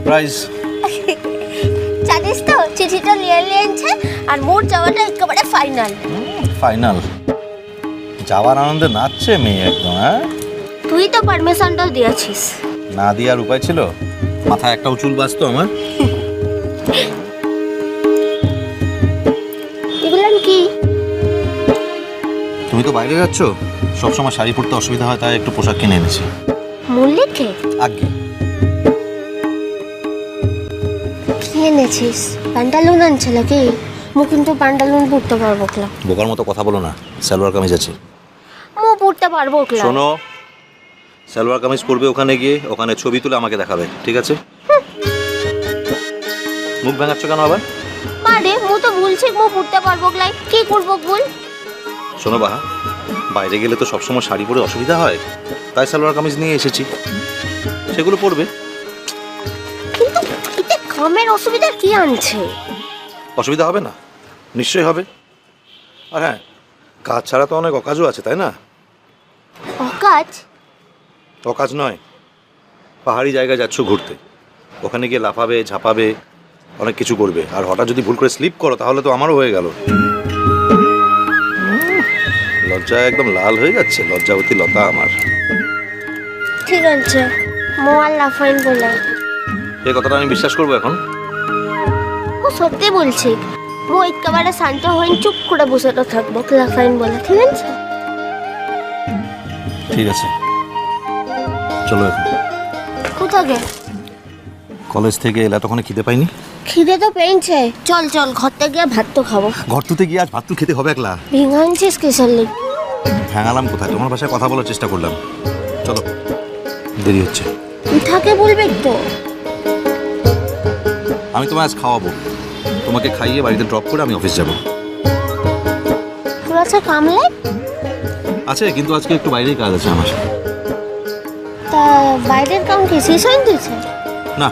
Surprise. জানিস তো চিঠিটা নিয়ে নিয়েছে আর মোর যাওয়াটা একেবারে ফাইনাল। ফাইনাল? যাওয়ার আনন্দে নাচছে মেয়ে একদম। হ্যাঁ, তুই তো পারমিশনটাও দিয়েছিস। না দেওয়ার উপায় ছিল? মাথায় একটা চুল বাঁচতো আমার। এগুলো কি? তুমি তো বাইরে যাচ্ছ, সবসময় শাড়ি পরতে অসুবিধা হয়, তাই একটু পোশাক কিনে এনেছি। মল্লিকে আগে কি এনেছিস? প্যান্টালুন আনছে নাকি? মু কিন্তু প্যান্টালুন পরতে পারবো ক্লা। বোকার মতো কথা বলো না, সালোয়ার কামিজ আছে। মু পরতে পারবো ক্লা। শোনো, সালোয়ার কামিজ পরবে, ওখানে গিয়ে ওখানে ছবি তুলে আমাকে দেখাবে, ঠিক আছে? মুখ ভাঙাচ্ছ কেন আবার? আরে মু তো বলছি মু পরতে পারবো ক্লা, কি করবো বল? শোনো বাহা, বাইরে গেলে তো সবসময় শাড়ি পরে অসুবিধা হয়, তাই সালোয়ার কামিজ নিয়ে এসেছি, সেগুলো পরবে। কিন্তু এতে কামের অসুবিধা কি আনছে? অসুবিধা হবে না? নিশ্চয়ই হবে। আর হ্যাঁ, কাজ ছাড়া তো অনেক অকাজও আছে, তাই না? অকাজ? অকাজ নয়, পাহাড়ি জায়গায় যাচ্ছ ঘুরতে, ওখানে গিয়ে লাফাবে, ঝাঁপাবে, অনেক কিছু করবে, আর হঠাৎ যদি ভুল করে স্লিপ করো তাহলে তো আমারও হয়ে গেল। লজ্জায় একদম লাল হয়ে যাচ্ছে, লজ্জাবতী লতা আমার। ঠিক আছে, মু আর লাফাইন বলে। এই কথাটা আমি বিশ্বাস করবো এখন? ও সত্যি বলছি, মু একেবারে শান্ত হয়ে চুপ করে বসে থাকবো লাফাইন বলে, ঠিক আছে? ঠিক আছে, চলো এখন। কোথাকে? কলেজ থেকে এলে এতক্ষণে খিদে পাইনি? খিদে তো পেয়েছে, চল চল ঘরতে গিয়ে ভাত তো খাবো। ঘর তুতে গিয়ে আজ ভাত তো খেতে হবে একলা। ভেঙে আনছিস কিসের লিগ? ভ্যাঙালাম কোথায়? তোমার ভাষায় কথা বলার চেষ্টা করলাম। চলো, দেরি হচ্ছে। উঠাকে বলবে তো। আমি তোমায় আজ খাওয়াবো, তোমাকে খাইয়ে বাড়িতে ড্রপ করে আমি অফিস যাব। তোর আছে কামলে? আছে, কিন্তু আজকে একটু বাইরেই কাজ আছে আমার। তা বাইরের কাম কি শেষ হয়ে দিয়েছে? না,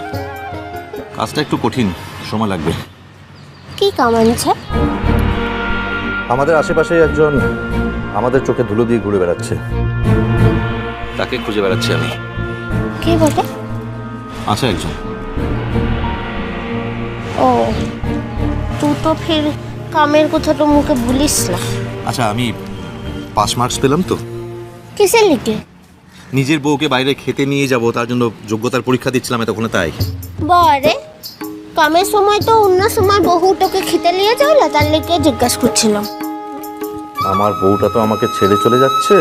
কাজটা একটু কঠিন, সময় লাগবে। কি কাম আনছে? আমাদের আশেপাশে একজন আমাদের চোখে ধুলো দিয়ে ঘুরে বেড়াচ্ছে, তাকে খুঁজে বেড়াচ্ছি আমি। কি বটে? আছে একজন। ও, তুই তো ফির কামের কথা তো মুখে বলিস না। আচ্ছা, আমি 5 মার্কস পেলাম তো। কিসের লিগে? নিজের বউকে বাইরে খেতে নিয়ে যাব, তার জন্য যোগ্যতার পরীক্ষা দিচ্ছিলাম এতক্ষণে, তাই। বারে, কামের সময় তো অন্য সময় বহুটাকে খেতে নিয়ে যাও না, তার লিগে জিজ্ঞাসা করছিলাম। আমার বউটা তো আমাকে ছেড়ে চলে যাচ্ছে।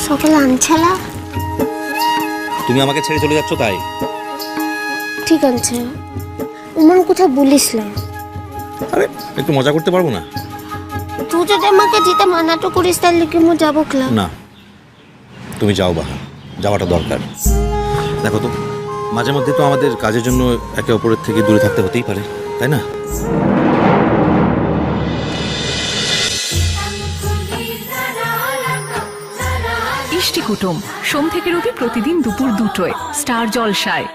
সকালে আনছালা? তুমি আমাকে ছেড়ে চলে যাচ্ছ তাই? ঠিক আছে, উমান কথা বলিস না। আরে একটু মজা করতে পারবো না? তুই যদি আমাকে যেতে মানা তো করিস, তার লিগে মু যাবো ক্লাব। না, তুমি যাও বাহা, যাওয়াটা দরকার। দেখো তো, মাঝে মধ্যে তো আমাদের কাজের জন্য একে অপরের থেকে দূরে থাকতে হতেই পারে, তাই না? ইষ্টি কুটুম সোম থেকে রবি প্রতিদিন দুপুর 2টোয় স্টার জলসায়।